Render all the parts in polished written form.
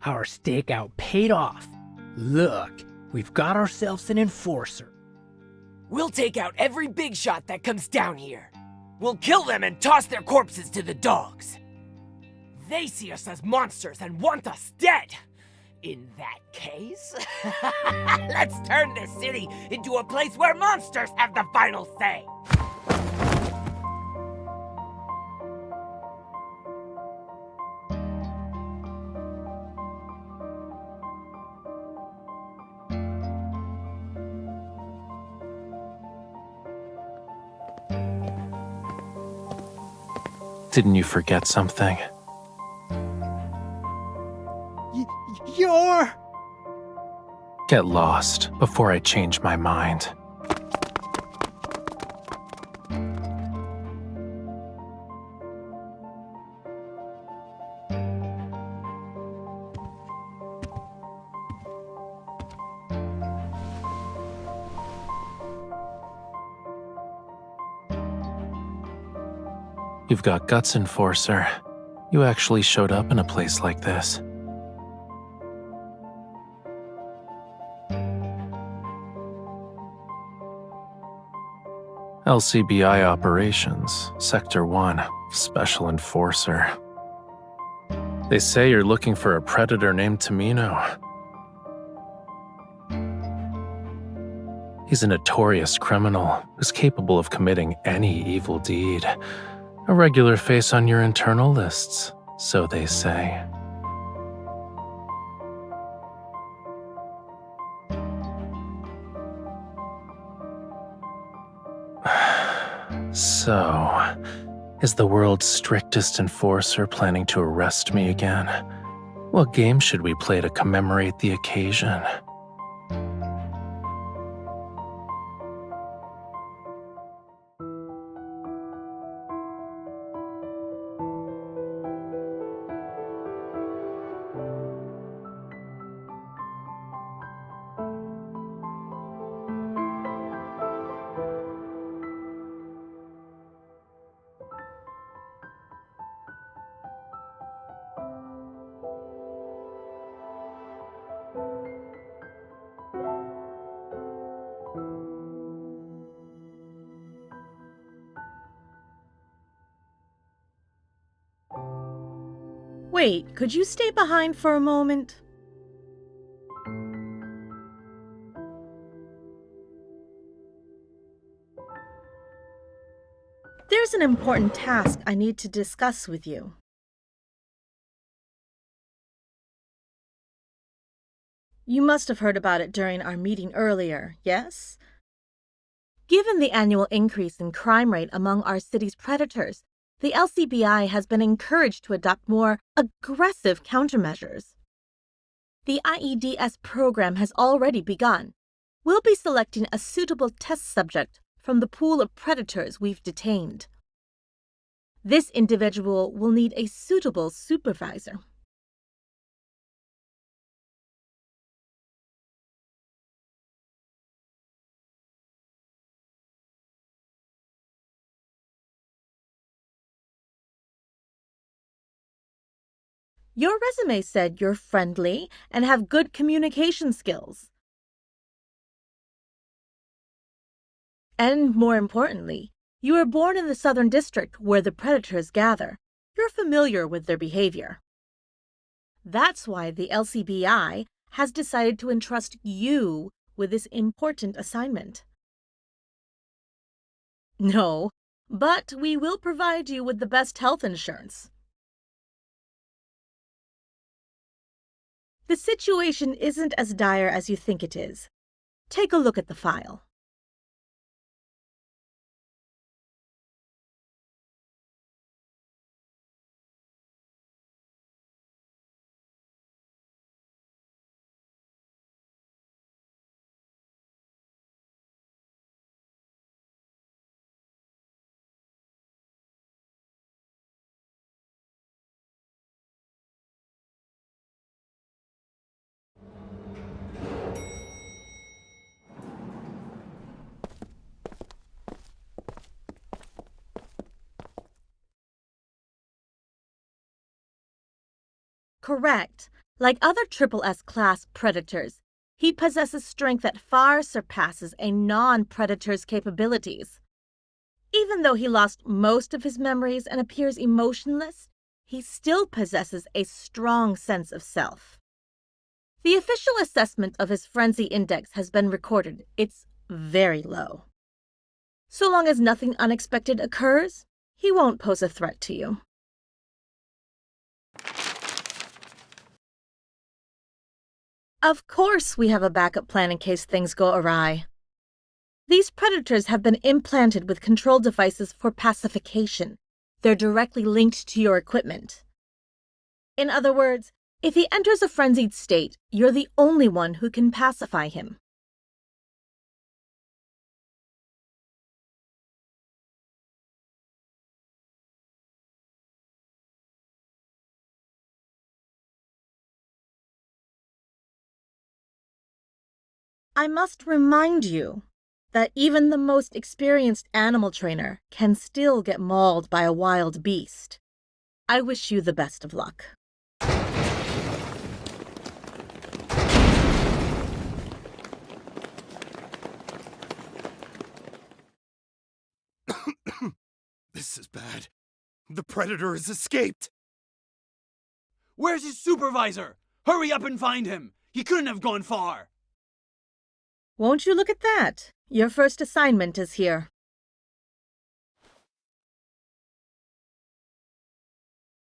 Our stakeout paid off. Look, we've got ourselves an enforcer. We'll take out every big shot that comes down here. We'll kill them and toss their corpses to the dogs. They see us as monsters and want us dead. In that case, let's turn this city into a place where monsters have the final say. Didn't you forget something? You're... Get lost before I change my mind. You've got guts, Enforcer. You actually showed up in a place like this. LCBI Operations, Sector 1, Special Enforcer. They say you're looking for a predator named Tamino. He's a notorious criminal who's capable of committing any evil deed. A regular face on your internal lists, so they say. So, is the world's strictest enforcer planning to arrest me again? What game should we play to commemorate the occasion? Wait, could you stay behind for a moment? There's an important task I need to discuss with you. You must have heard about it during our meeting earlier, yes? Given the annual increase in crime rate among our city's predators, the LCBI has been encouraged to adopt more aggressive countermeasures. The IEDS program has already begun. We'll be selecting a suitable test subject from the pool of predators we've detained. This individual will need a suitable supervisor. Your resume said you're friendly and have good communication skills. And more importantly, you were born in the Southern District where the predators gather. You're familiar with their behavior. That's why the LCBI has decided to entrust you with this important assignment. No, but we will provide you with the best health insurance. The situation isn't as dire as you think it is. Take a look at the file. Correct. Like other S class predators, he possesses strength that far surpasses a non-predator's capabilities. Even though he lost most of his memories and appears emotionless, he still possesses a strong sense of self. The official assessment of his frenzy index has been recorded. It's very low. So long as nothing unexpected occurs, he won't pose a threat to you. Of course, we have a backup plan in case things go awry. These predators have been implanted with control devices for pacification. They're directly linked to your equipment. In other words, if he enters a frenzied state, you're the only one who can pacify him. I must remind you that even the most experienced animal trainer can still get mauled by a wild beast. I wish you the best of luck. This is bad. The Predator has escaped! Where's his supervisor? Hurry up and find him! He couldn't have gone far! Won't you look at that? Your first assignment is here.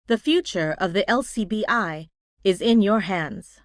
The future of the LCBI is in your hands.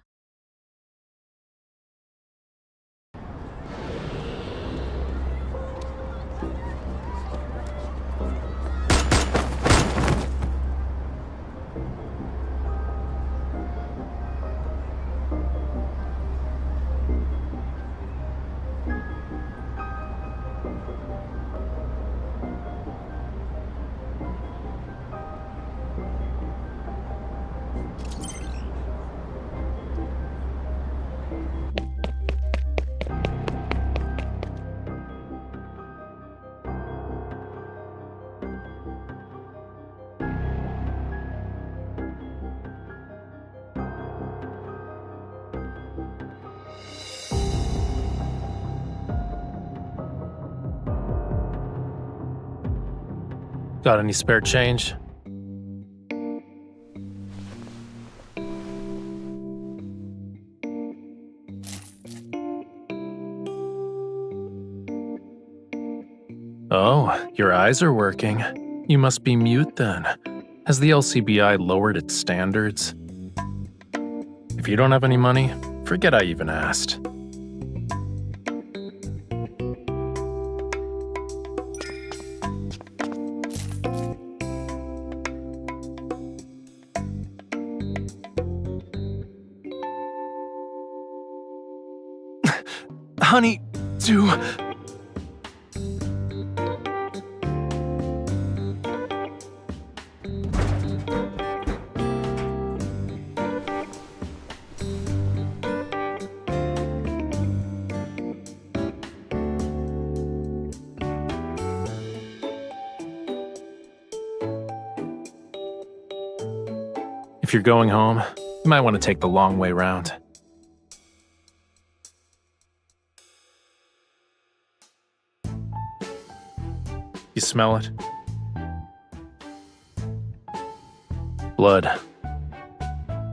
Got any spare change? Oh, your eyes are working. You must be mute then. Has the LCBI lowered its standards? If you don't have any money, forget I even asked. Honey, do... If you're going home, you might want to take the long way round. You smell it? Blood.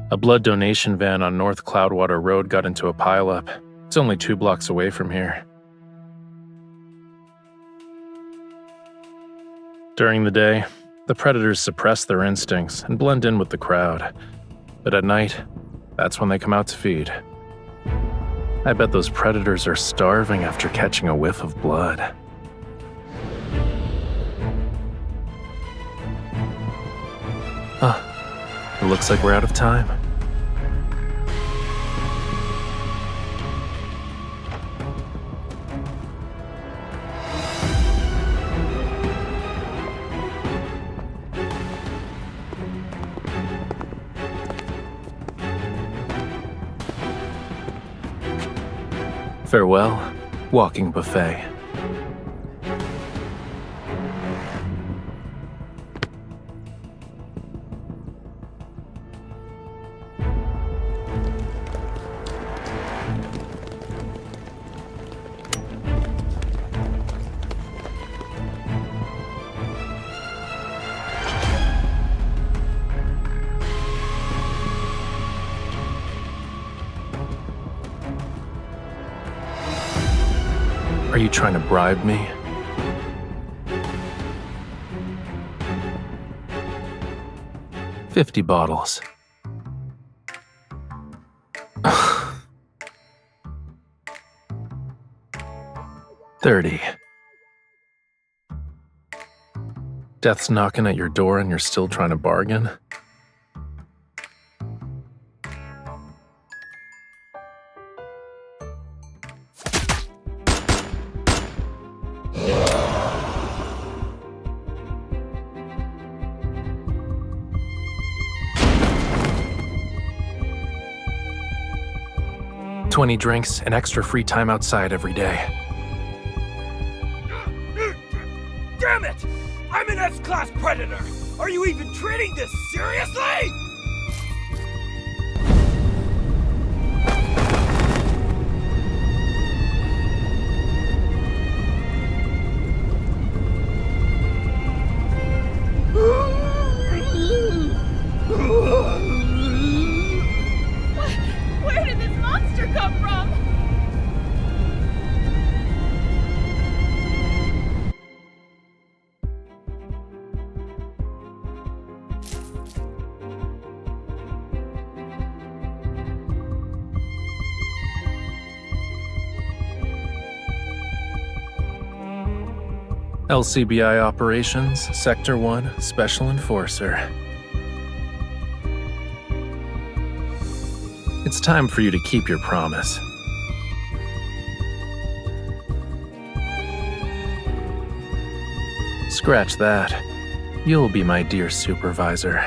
A blood donation van on North Cloudwater Road got into a pileup. It's only 2 blocks away from here. During the day, the predators suppress their instincts and blend in with the crowd. But at night, that's when they come out to feed. I bet those predators are starving after catching a whiff of blood. It looks like we're out of time. Farewell, walking buffet. Are you trying to bribe me? $50 bottles. $30. Death's knocking at your door and you're still trying to bargain? $20 drinks and extra free time outside every day. Damn it! I'm an S-Class Predator! Are you even treating this seriously? Where did this monster come from? LCBI Operations, Sector 1, Special Enforcer. It's time for you to keep your promise. Scratch that. You'll be my dear supervisor.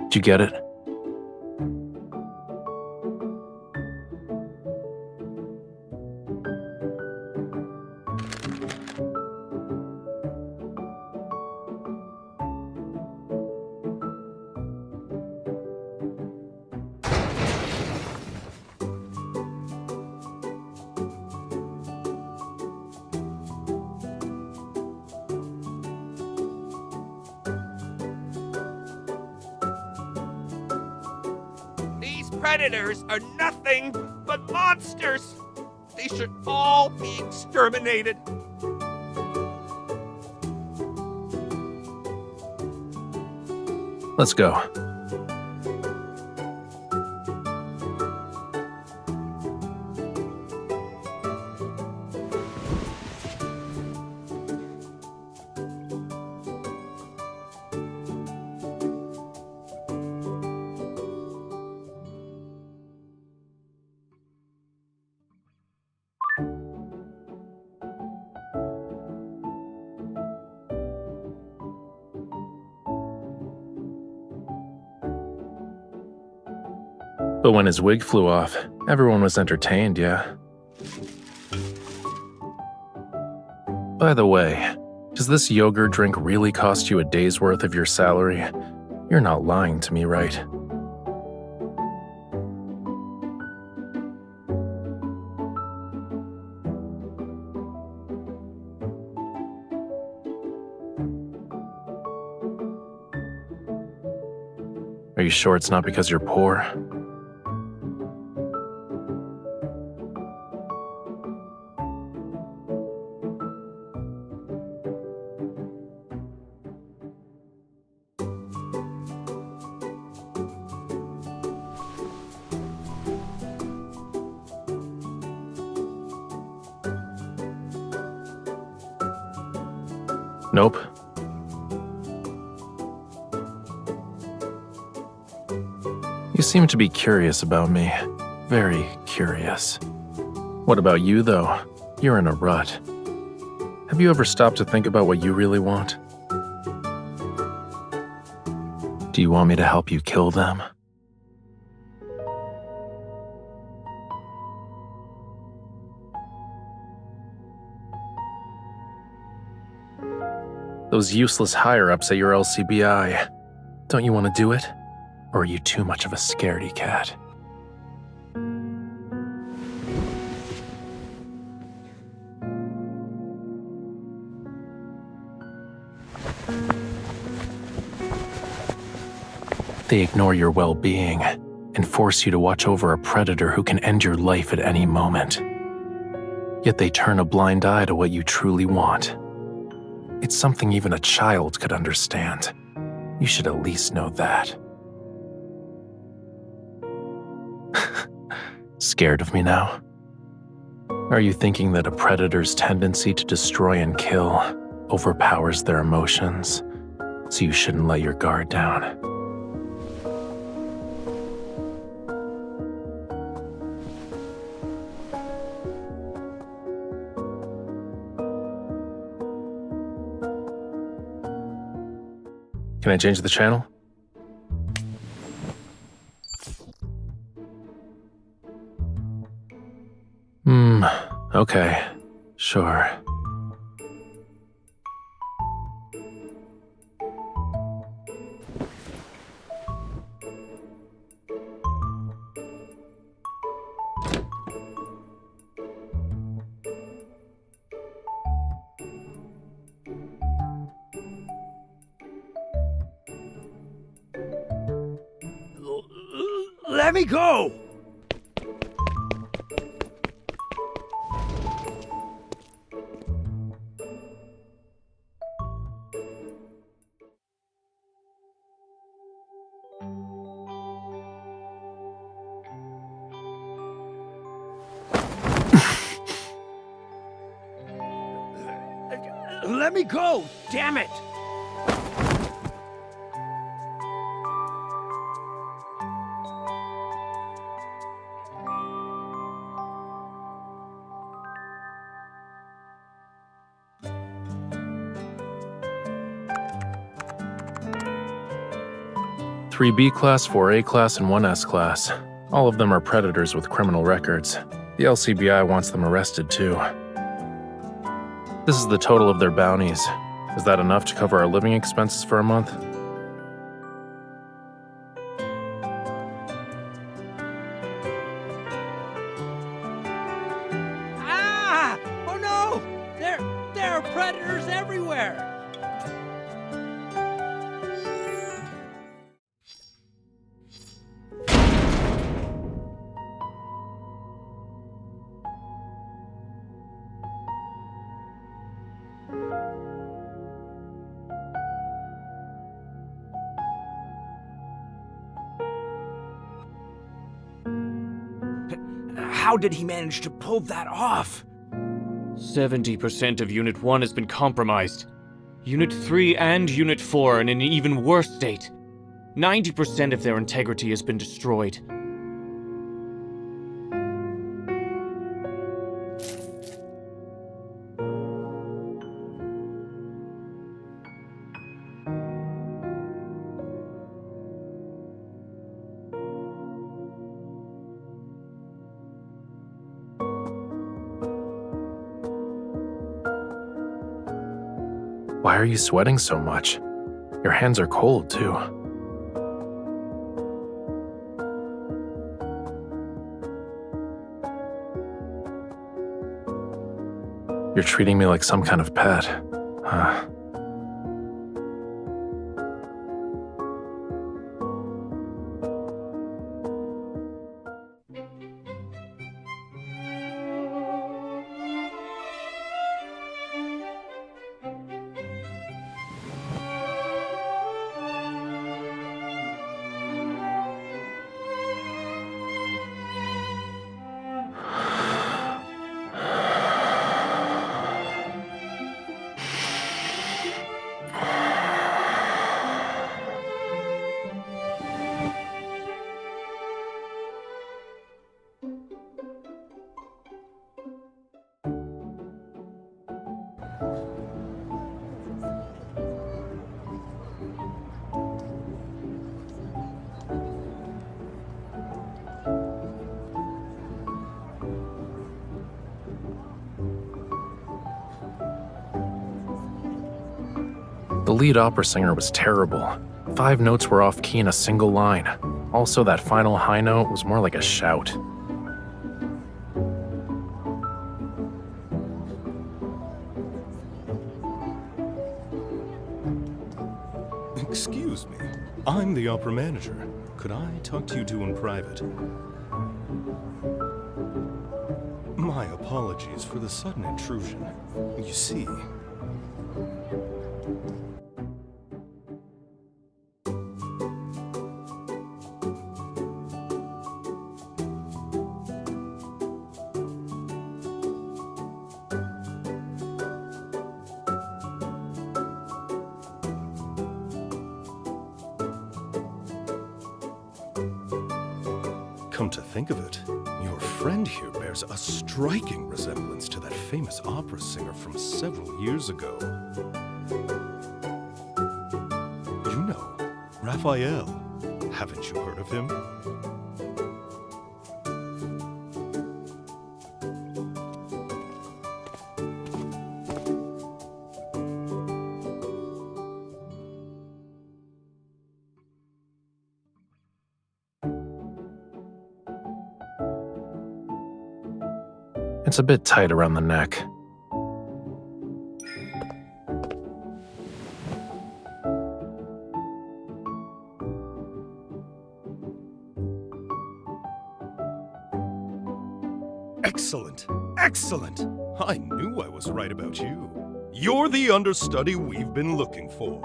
Did you get it? Predators are nothing but monsters! They should all be exterminated! Let's go. But when his wig flew off, everyone was entertained, yeah? By the way, does this yogurt drink really cost you a day's worth of your salary? You're not lying to me, right? Are you sure it's not because you're poor? Nope. You seem to be curious about me. Very curious. What about you, though? You're in a rut. Have you ever stopped to think about what you really want? Do you want me to help you kill them? Those useless higher-ups at your LCBI. Don't you want to do it? Or are you too much of a scaredy cat? They ignore your well-being and force you to watch over a predator who can end your life at any moment. Yet they turn a blind eye to what you truly want. It's something even a child could understand. You should at least know that. Scared of me now? Are you thinking that a predator's tendency to destroy and kill overpowers their emotions, so you shouldn't let your guard down? Can I change the channel? Okay, sure. Let me go! Let me go! Damn it! Three B class, 4 A class, and 1 S class. All of them are predators with criminal records. The LCBI wants them arrested too. This is the total of their bounties. Is that enough to cover our living expenses for a month? Ah! Oh no! There are predators everywhere! How did he manage to pull that off? 70% of Unit 1 has been compromised. Unit 3 and Unit 4 are in an even worse state. 90% of their integrity has been destroyed. Why are you sweating so much? Your hands are cold, too. You're treating me like some kind of pet, huh? lead opera singer was terrible. 5 notes were off key in a single line. Also, that final high note was more like a shout. Excuse me. I'm the opera manager. Could I talk to you two in private? My apologies for the sudden intrusion. You see... Come to think of it, your friend here bears a striking resemblance to that famous opera singer from several years ago. You know, Rafayel. Haven't you heard of him? It's a bit tight around the neck. Excellent! Excellent! I knew I was right about you. You're the understudy we've been looking for.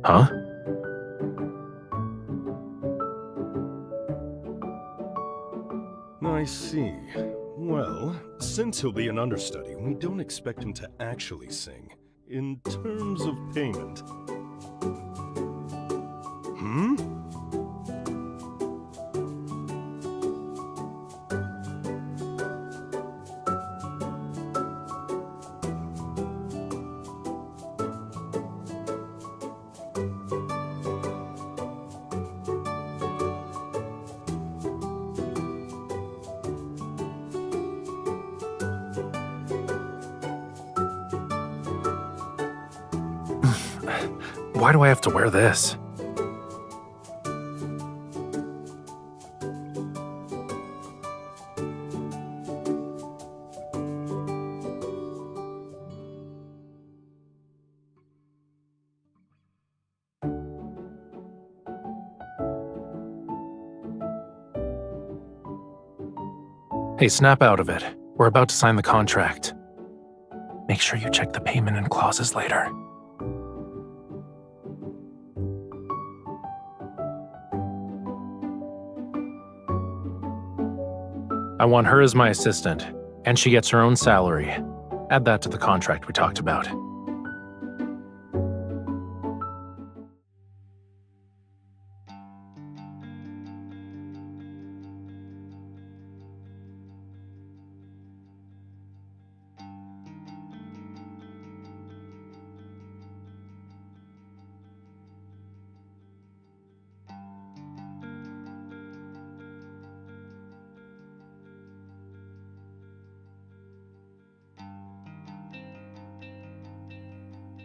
Huh? I see. Well, since he'll be an understudy, we don't expect him to actually sing. In terms of payment... Why do I have to wear this? Hey, snap out of it. We're about to sign the contract. Make sure you check the payment and clauses later. I want her as my assistant, and she gets her own salary. Add that to the contract we talked about.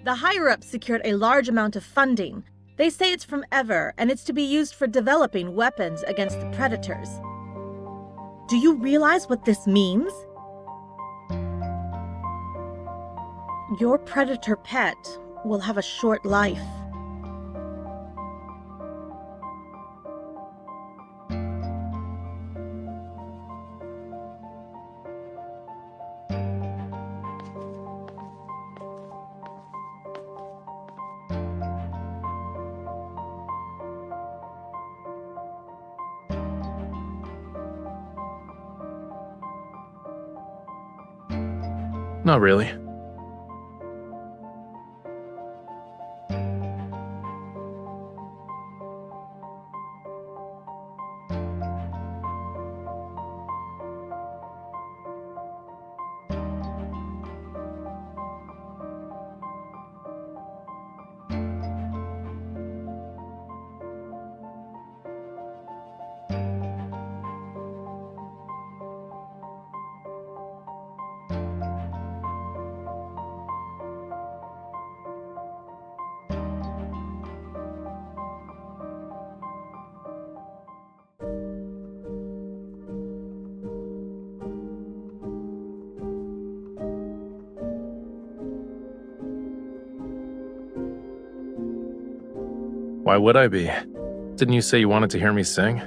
The higher-ups secured a large amount of funding. They say it's from Ever, and it's to be used for developing weapons against the Predators. Do you realize what this means? Your Predator pet will have a short life. Not really. Why would I be? Didn't you say you wanted to hear me sing?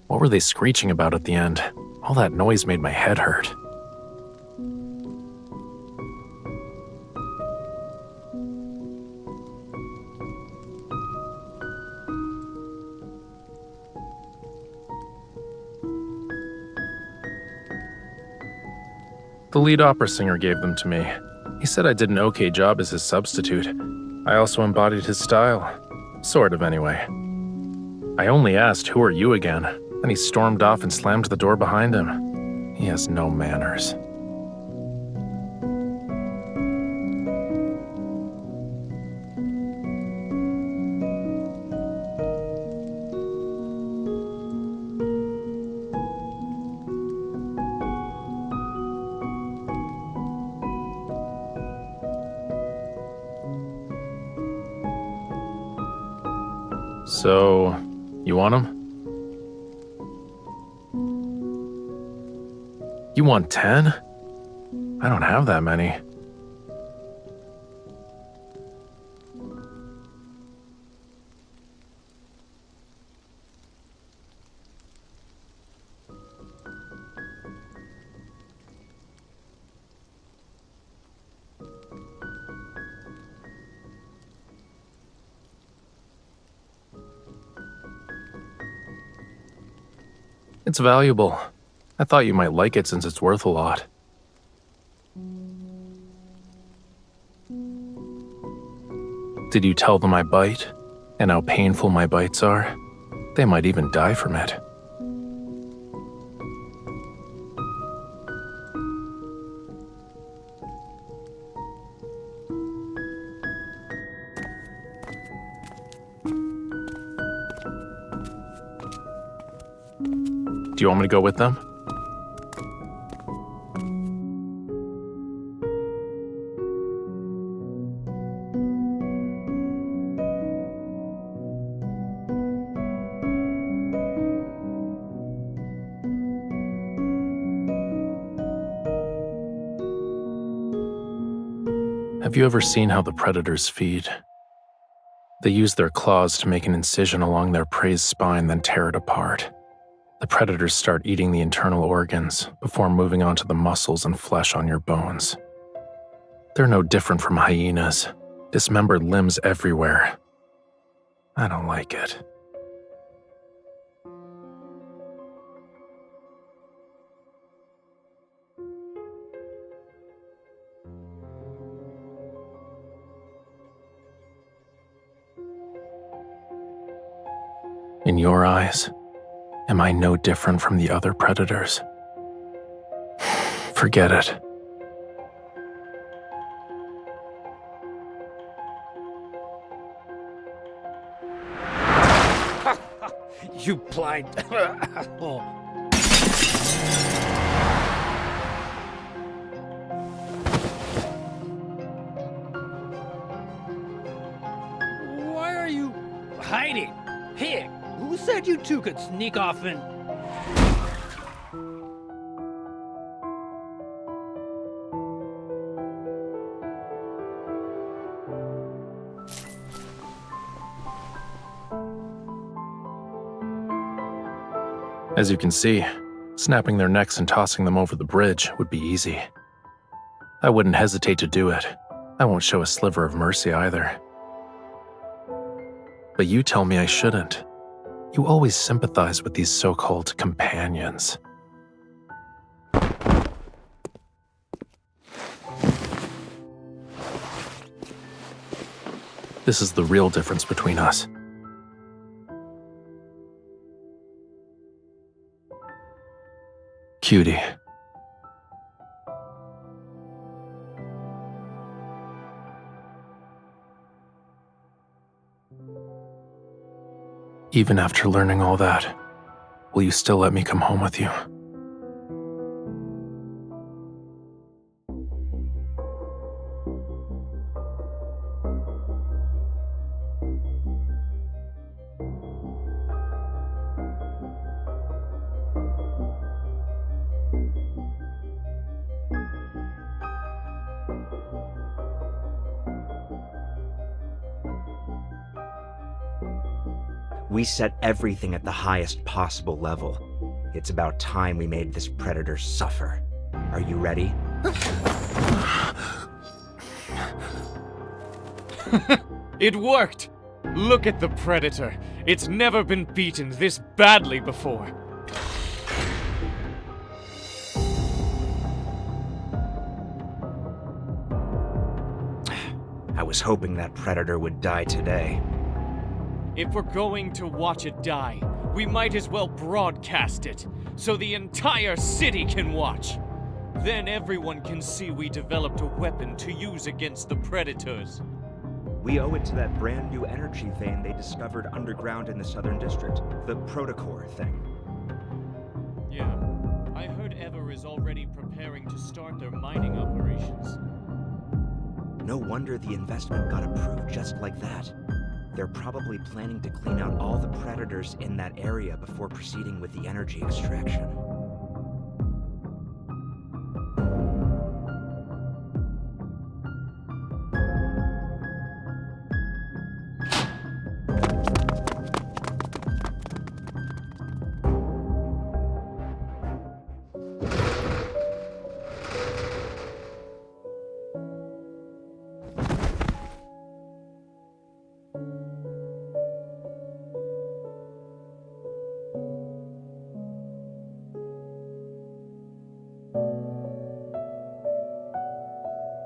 What were they screeching about at the end? All that noise made my head hurt. The lead opera singer gave them to me. He said I did an okay job as his substitute. I also embodied his style. Sort of, anyway. I only asked, "Who are you again?" Then he stormed off and slammed the door behind him. He has no manners. So, you want him? You want 10? I don't have that many. It's valuable. I thought you might like it since it's worth a lot. Did you tell them I bite? And how painful my bites are? They might even die from it. Do you want me to go with them? Have you ever seen how the predators feed? They use their claws to make an incision along their prey's spine, then tear it apart. The predators start eating the internal organs before moving on to the muscles and flesh on your bones. They're no different from hyenas, dismembered limbs everywhere. I don't like it. In your eyes, am I no different from the other predators? Forget it. You blind. Why are you hiding? Hey, who said you two could sneak off and... As you can see, snapping their necks and tossing them over the bridge would be easy. I wouldn't hesitate to do it. I won't show a sliver of mercy either. But you tell me I shouldn't. You always sympathize with these so-called companions. This is the real difference between us. Cutie. Even after learning all that, will you still let me come home with you? We set everything at the highest possible level. It's about time we made this predator suffer. Are you ready? It worked! Look at the Predator. It's never been beaten this badly before. I was hoping that predator would die today. If we're going to watch it die, we might as well broadcast it, so the entire city can watch. Then everyone can see we developed a weapon to use against the Predators. We owe it to that brand new energy vein they discovered underground in the Southern District, the Protocore thing. Yeah, I heard Ever is already preparing to start their mining operations. No wonder the investment got approved just like that. They're probably planning to clean out all the predators in that area before proceeding with the energy extraction.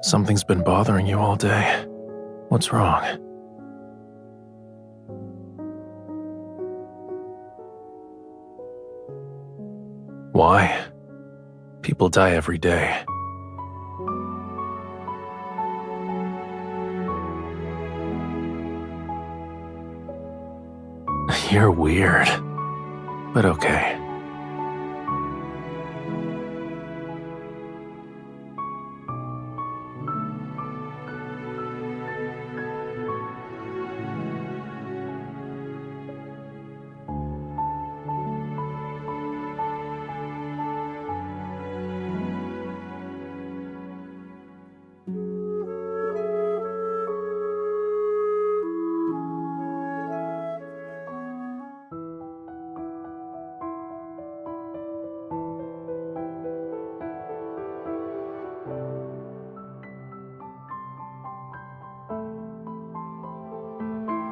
Something's been bothering you all day. What's wrong? Why? People die every day. You're weird, but okay.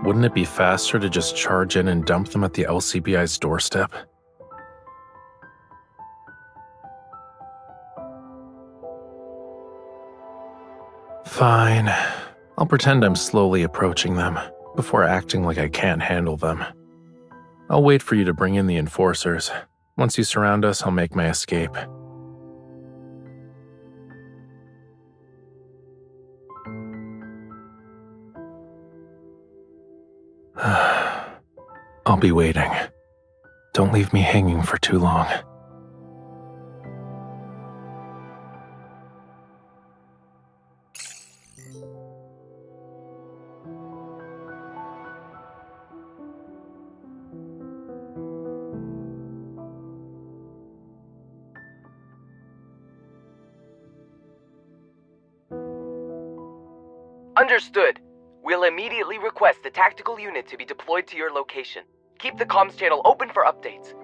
Wouldn't it be faster to just charge in and dump them at the LCBI's doorstep? Fine. I'll pretend I'm slowly approaching them, before acting like I can't handle them. I'll wait for you to bring in the enforcers. Once you surround us, I'll make my escape. I'll be waiting. Don't leave me hanging for too long. Understood. We'll immediately request the tactical unit to be deployed to your location. Keep the comms channel open for updates.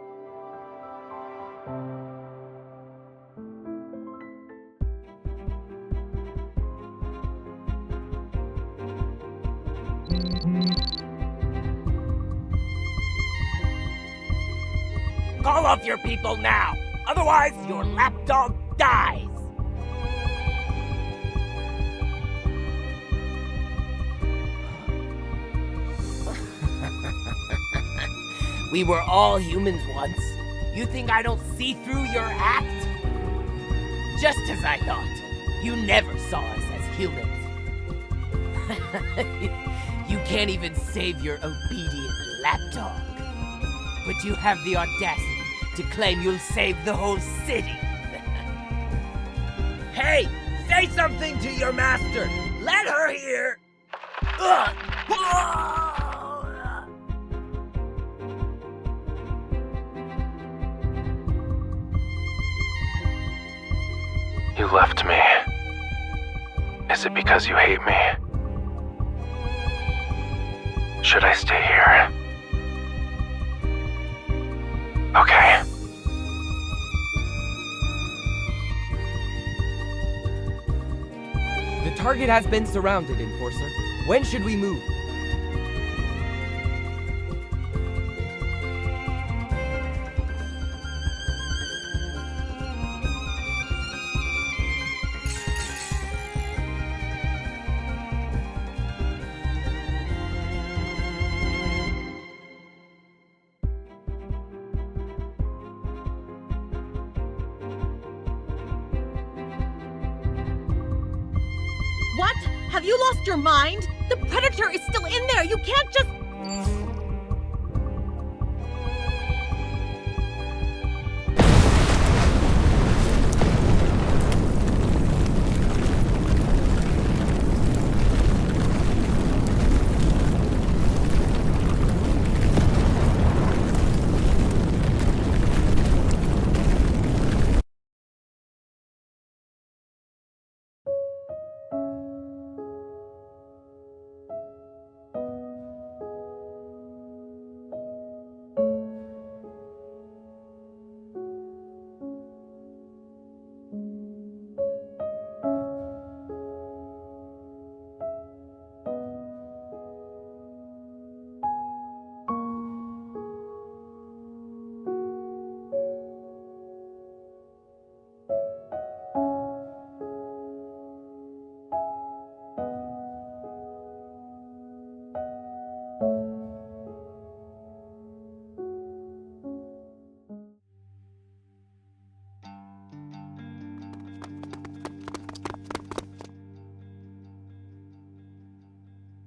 Call off your people now! Otherwise, your lapdog dies! We were all humans once. You think I don't see through your act? Just as I thought. You never saw us as humans. You can't even save your obedient lapdog. But you have the audacity to claim you'll save the whole city. Hey, say something to your master. Let her hear. You left me. Is it because you hate me? Should I stay here? Okay. The target has been surrounded, Enforcer. When should we move? What? Have you lost your mind? The Predator is still in there! You can't just...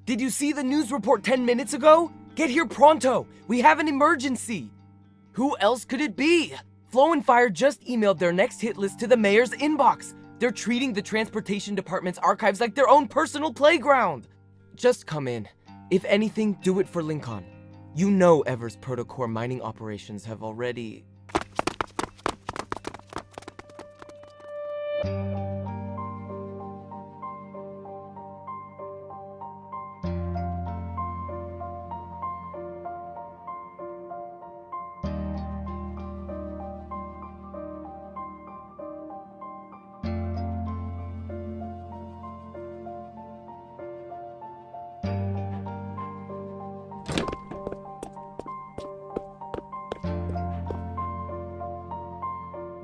Did you see the news report 10 minutes ago? Get here pronto! We have an emergency! Who else could it be? Flow and Fire just emailed their next hit list to the mayor's inbox. They're treating the transportation department's archives like their own personal playground. Just come in. If anything, do it for Lincoln. You know Ever's protocore mining operations have already...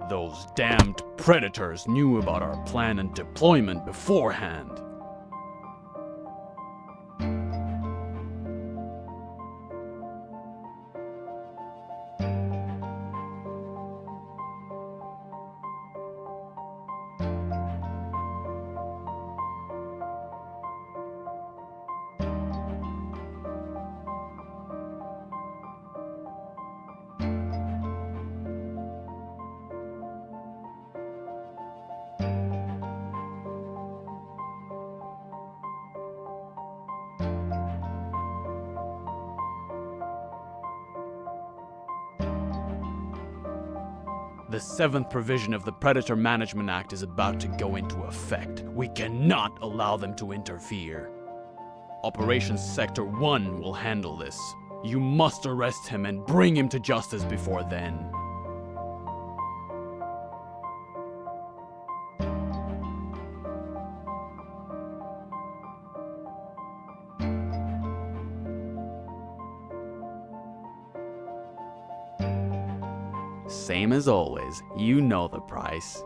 Those damned Predators knew about our plan and deployment beforehand. The 7th provision of the Predator Management Act is about to go into effect. We cannot allow them to interfere. Operations Sector 1 will handle this. You must arrest him and bring him to justice before then. Same as always, you know the price.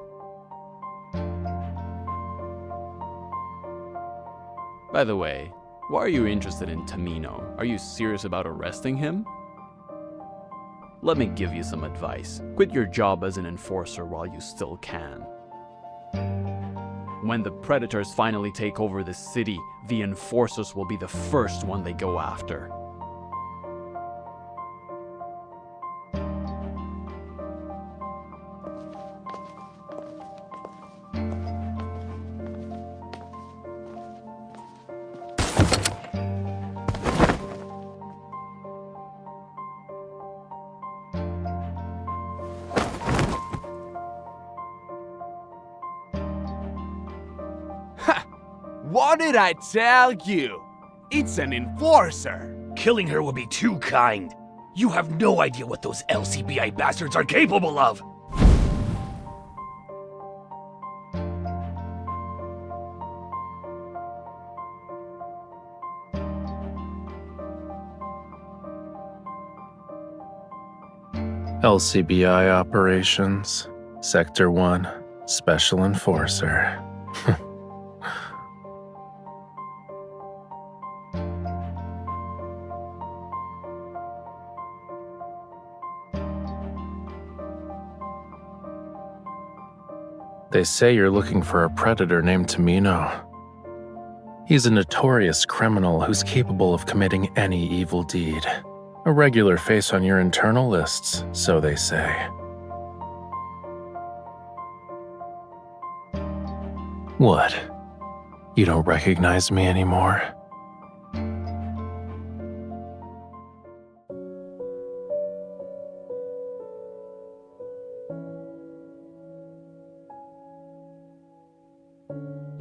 By the way, why are you interested in Tamino? Are you serious about arresting him? Let me give you some advice. Quit your job as an enforcer while you still can. When the Predators finally take over the city, the enforcers will be the first one they go after. What did I tell you? It's an enforcer. Killing her would be too kind. You have no idea what those LCBI bastards are capable of. LCBI operations, Sector 1, Special Enforcer. They say you're looking for a predator named Tamino. He's a notorious criminal who's capable of committing any evil deed. A regular face on your internal lists, so they say. What? You don't recognize me anymore?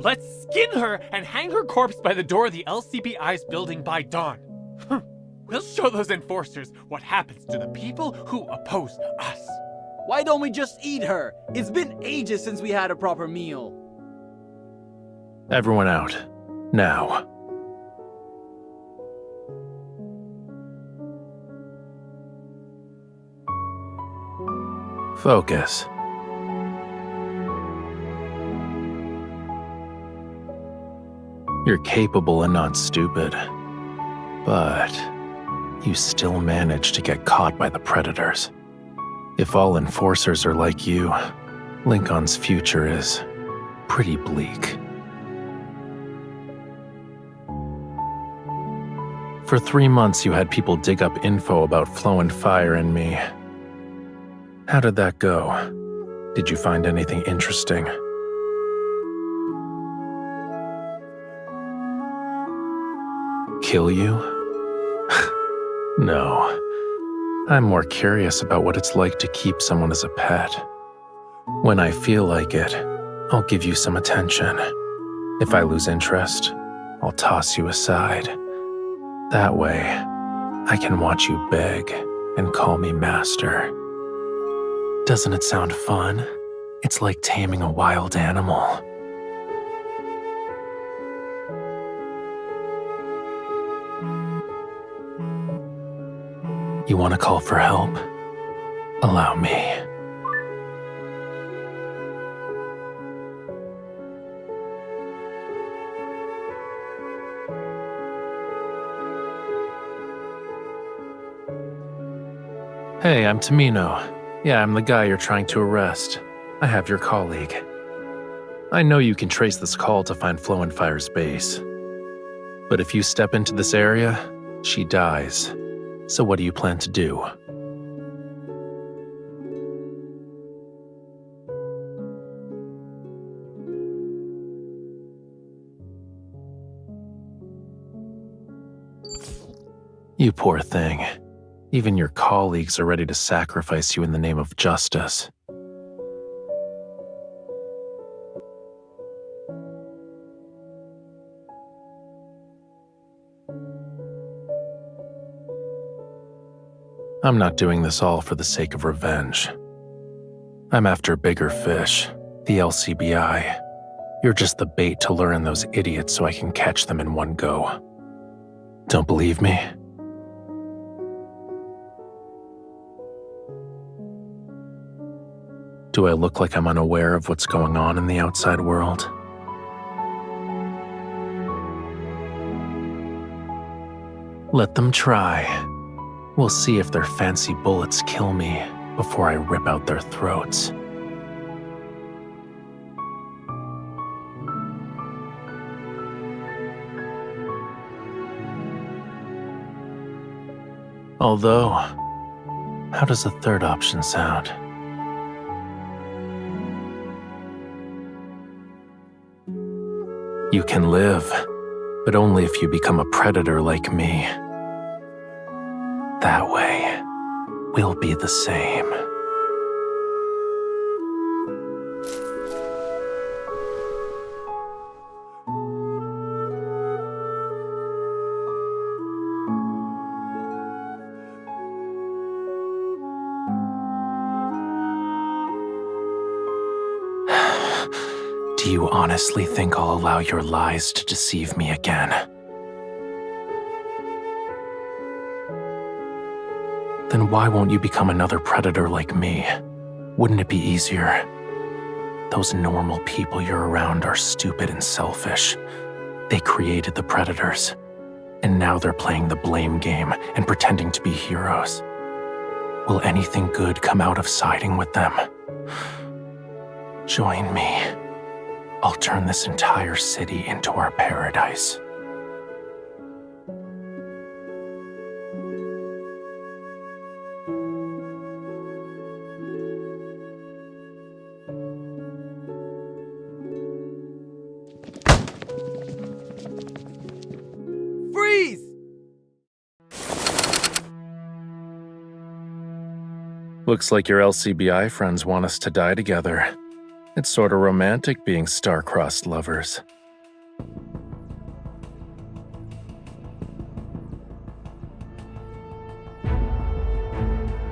Let's skin her and hang her corpse by the door of the LCBI's building by dawn. We'll show those enforcers what happens to the people who oppose us. Why don't we just eat her? It's been ages since we had a proper meal. Everyone out. Now. Focus. You're capable and not stupid. But you still manage to get caught by the Predators. If all enforcers are like you, Lincoln's future is pretty bleak. For 3 months, you had people dig up info about Flow and Fire and me. How did that go? Did you find anything interesting? Kill you? No. I'm more curious about what it's like to keep someone as a pet. When I feel like it, I'll give you some attention. If I lose interest, I'll toss you aside. That way, I can watch you beg and call me master. Doesn't it sound fun? It's like taming a wild animal. You want to call for help? Allow me. Hey, I'm Tamino. Yeah, I'm the guy you're trying to arrest. I have your colleague. I know you can trace this call to find Flow and Fire's base. But if you step into this area, she dies. So what do you plan to do? You poor thing. Even your colleagues are ready to sacrifice you in the name of justice. I'm not doing this all for the sake of revenge. I'm after bigger fish, the LCBI. You're just the bait to lure in those idiots so I can catch them in one go. Don't believe me? Do I look like I'm unaware of what's going on in the outside world? Let them try. We'll see if their fancy bullets kill me before I rip out their throats. Although, how does the third option sound? You can live, but only if you become a predator like me. That way, we'll be the same. Do you honestly think I'll allow your lies to deceive me again? Then why won't you become another predator like me? Wouldn't it be easier? Those normal people you're around are stupid and selfish. They created the predators, and now they're playing the blame game and pretending to be heroes. Will anything good come out of siding with them? Join me. I'll turn this entire city into our paradise. Freeze! Looks like your LCBI friends want us to die together. It's sort of romantic being star-crossed lovers.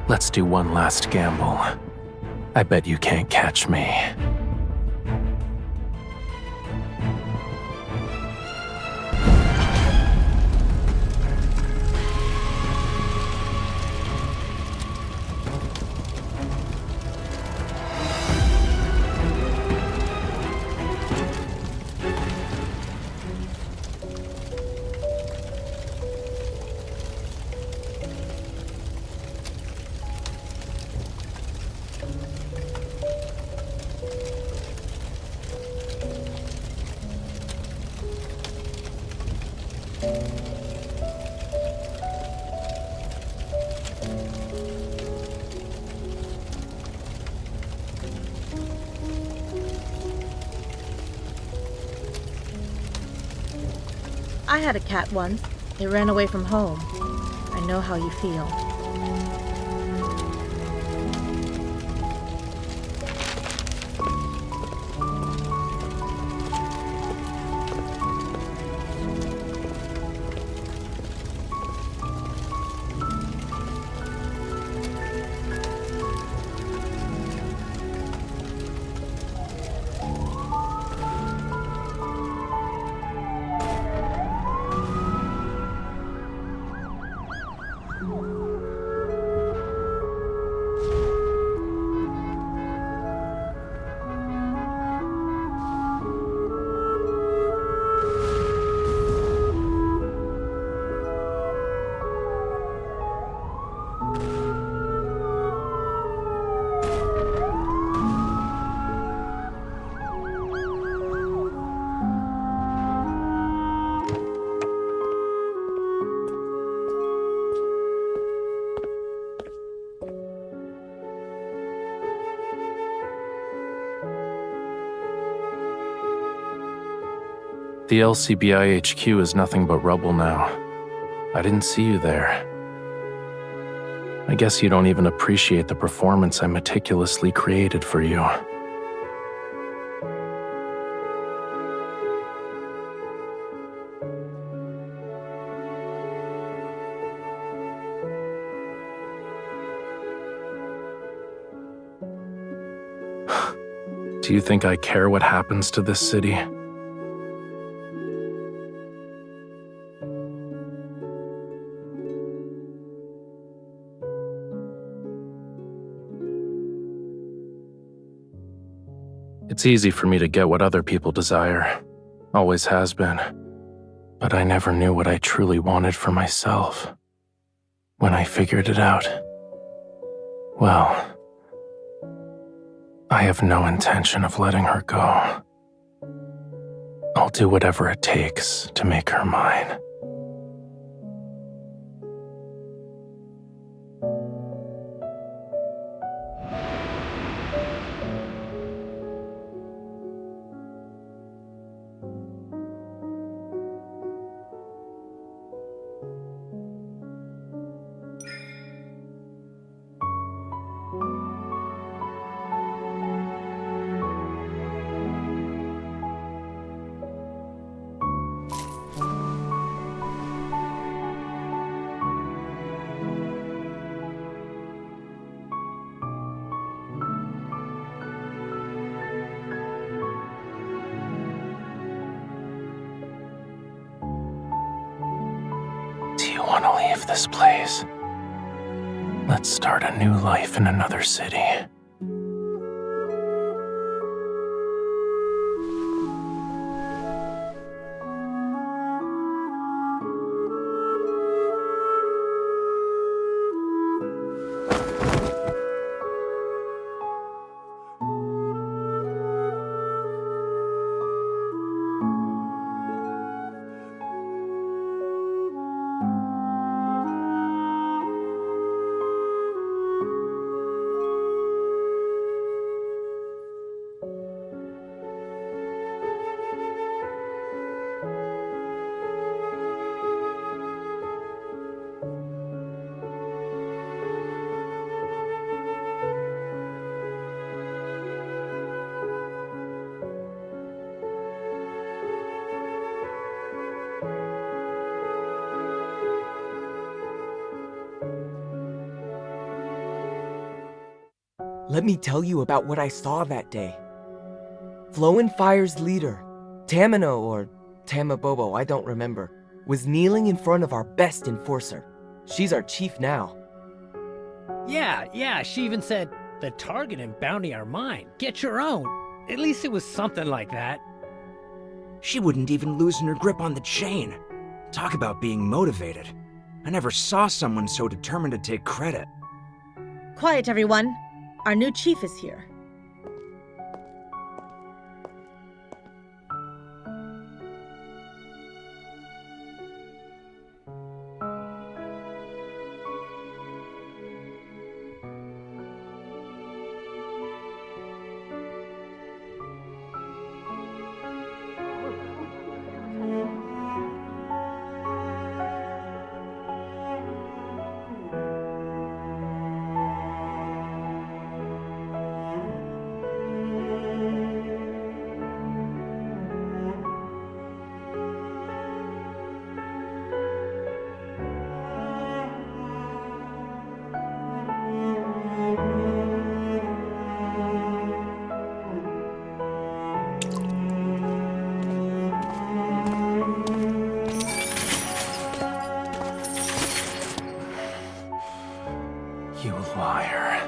Let's do one last gamble. I bet you can't catch me. I had a cat once. It ran away from home. I know how you feel. The LCBI HQ is nothing but rubble now. I didn't see you there. I guess you don't even appreciate the performance I meticulously created for you. Do you think I care what happens to this city? It's easy for me to get what other people desire. Always has been. But I never knew what I truly wanted for myself. When I figured it out, well, I have no intention of letting her go. I'll do whatever it takes to make her mine. Do you want to leave this place? Let's start a new life in another city. Let me tell you about what I saw that day. Flow and Fire's leader, Tamino or Tamabobo, I don't remember, was kneeling in front of our best enforcer. She's our chief now. Yeah, she even said, the target and bounty are mine. Get your own. At least it was something like that. She wouldn't even loosen her grip on the chain. Talk about being motivated. I never saw someone so determined to take credit. Quiet, everyone. Our new chief is here. You liar.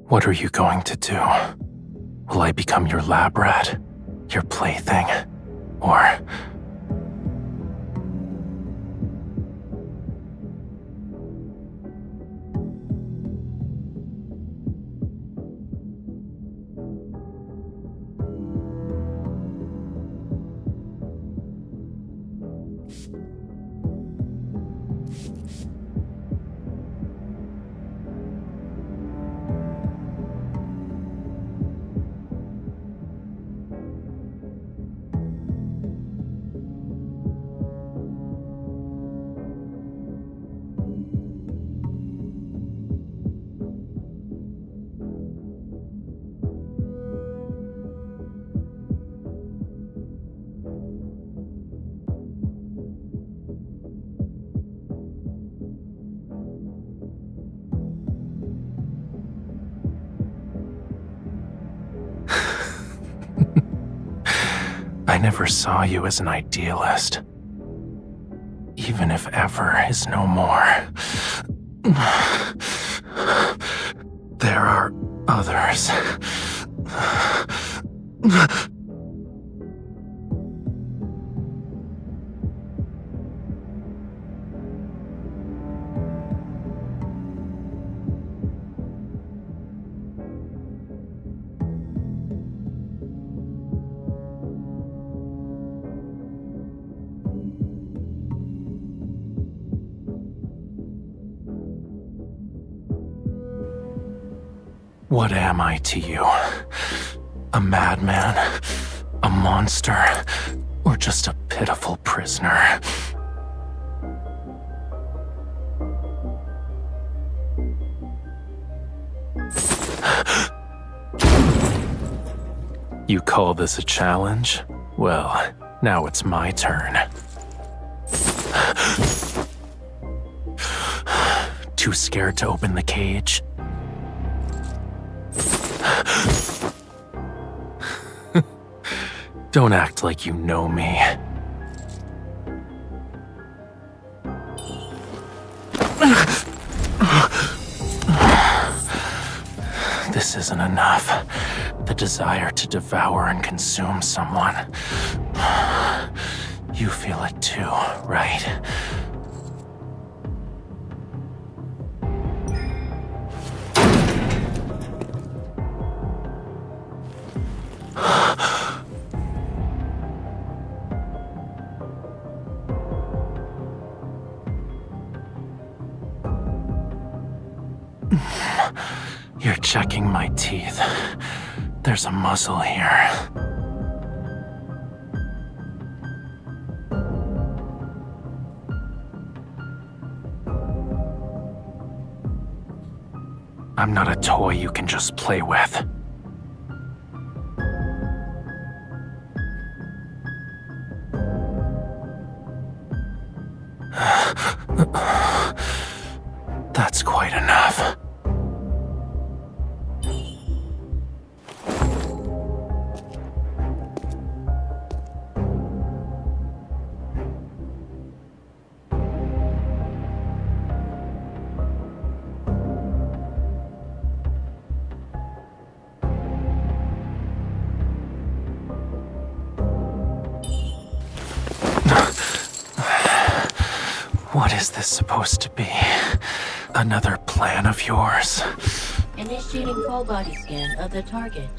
What are you going to do? Will I become your lab rat? Your plaything? Or... I never saw you as an idealist. Even if ever is no more. There are others. What am I to you? A madman? A monster? Or just a pitiful prisoner? You call this a challenge? Well, now it's my turn. Too scared to open the cage? Don't act like you know me. This isn't enough. The desire to devour and consume someone. You feel it too, right? You're checking my teeth. There's a muzzle here. I'm not a toy you can just play with. That's quite enough. What is this supposed to be? Another plan of yours? Initiating full body scan of the target.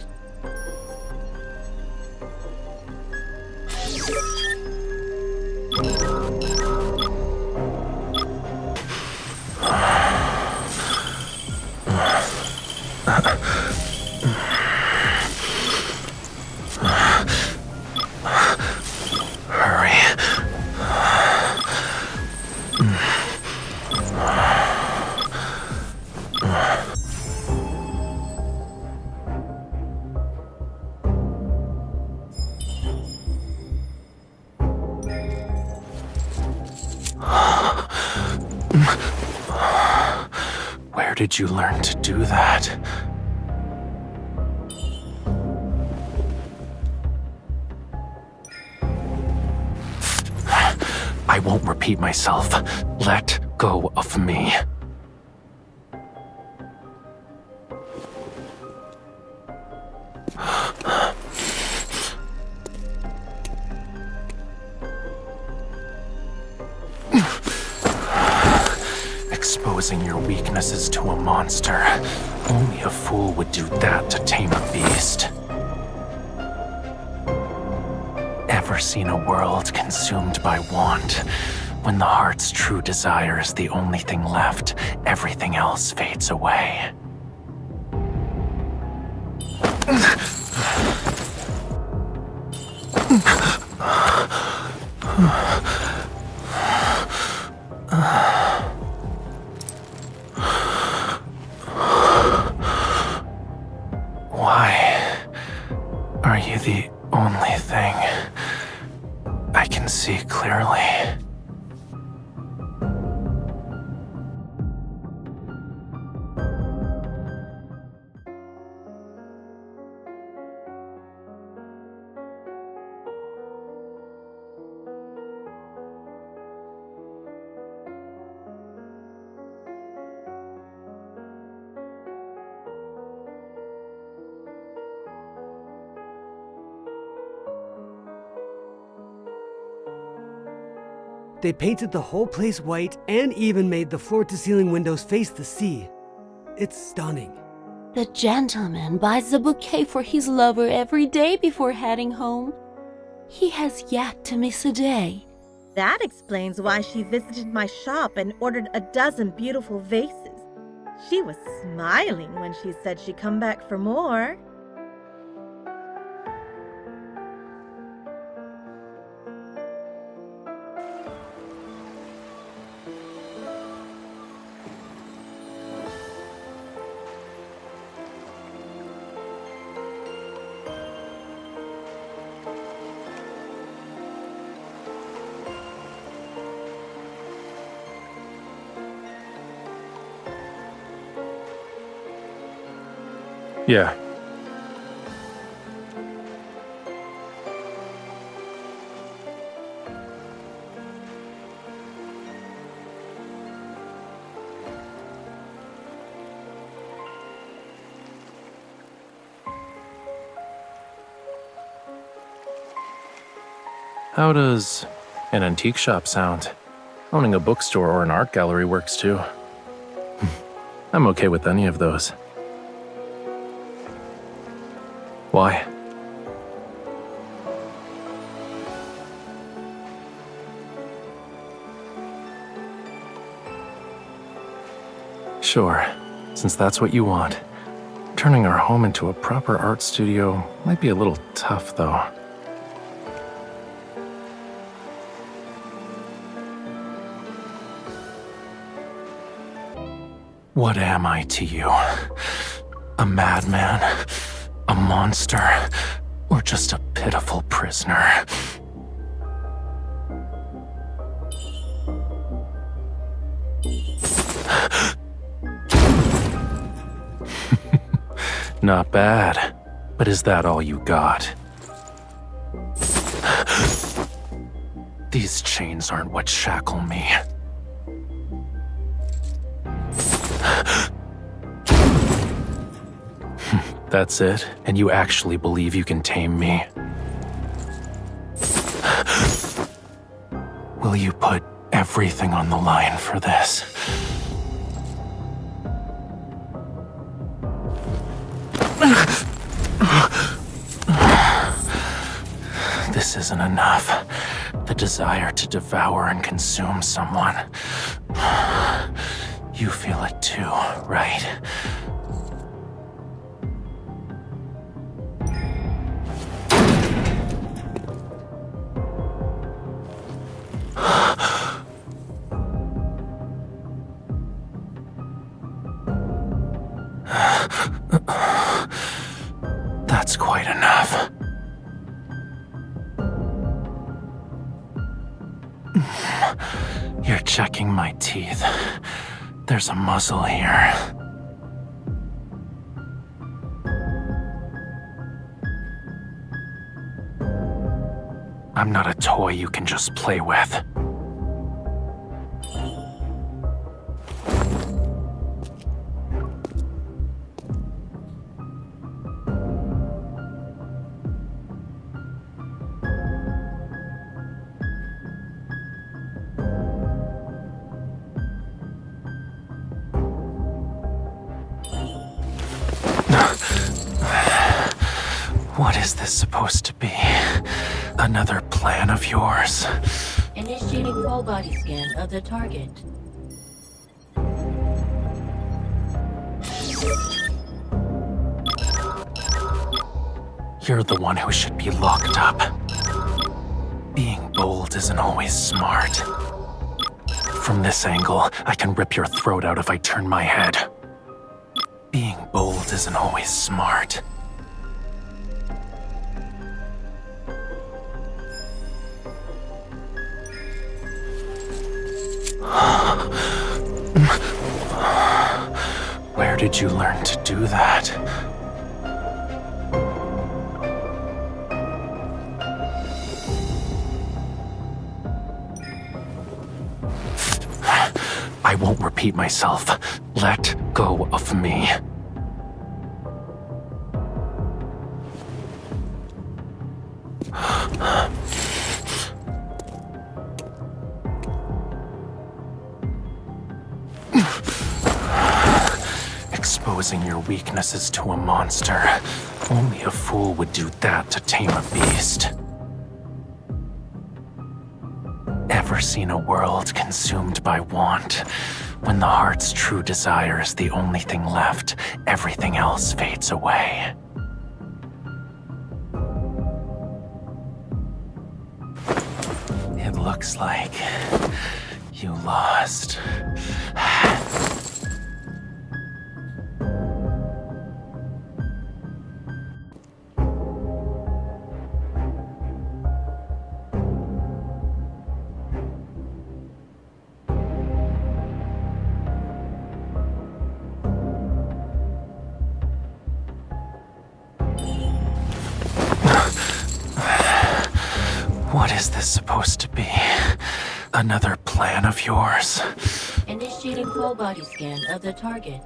Where did you learn to do that? I won't repeat myself. Let go of me. Exposing your weaknesses to a monster. Only a fool would do that to tame a beast. Ever seen a world consumed by want? When the heart's true desire is the only thing left, everything else fades away. Why are you the only thing I can see clearly? They painted the whole place white and even made the floor-to-ceiling windows face the sea. It's stunning. The gentleman buys a bouquet for his lover every day before heading home. He has yet to miss a day. That explains why she visited my shop and ordered a dozen beautiful vases. She was smiling when she said she'd come back for more. Yeah. How does an antique shop sound? Owning a bookstore or an art gallery works too. I'm okay with any of those. Why? Sure, since that's what you want. Turning our home into a proper art studio might be a little tough, though. What am I to you? A madman? A monster? Or just a pitiful prisoner? Not bad. But is that all you got? These chains aren't what shackle me. That's it? And you actually believe you can tame me? Will you put everything on the line for this? This isn't enough. The desire to devour and consume someone. You feel it too, right? That's quite enough. You're checking my teeth. There's a muzzle here. I'm not a toy you can just play with. What is this supposed to be? Another plan of yours? Initiating full body scan of the target. You're the one who should be locked up. Being bold isn't always smart. From this angle, I can rip your throat out if I turn my head. Being bold isn't always smart. Where did you learn to do that? I won't repeat myself. Let go of me. exposing your weaknesses to a monster. Only a fool would do that to tame a beast. Ever seen a world consumed by want? When the heart's true desire is the only thing left, everything else fades away. It looks like you lost. What is this supposed to be? Another plan of yours? Initiating full body scan of the target.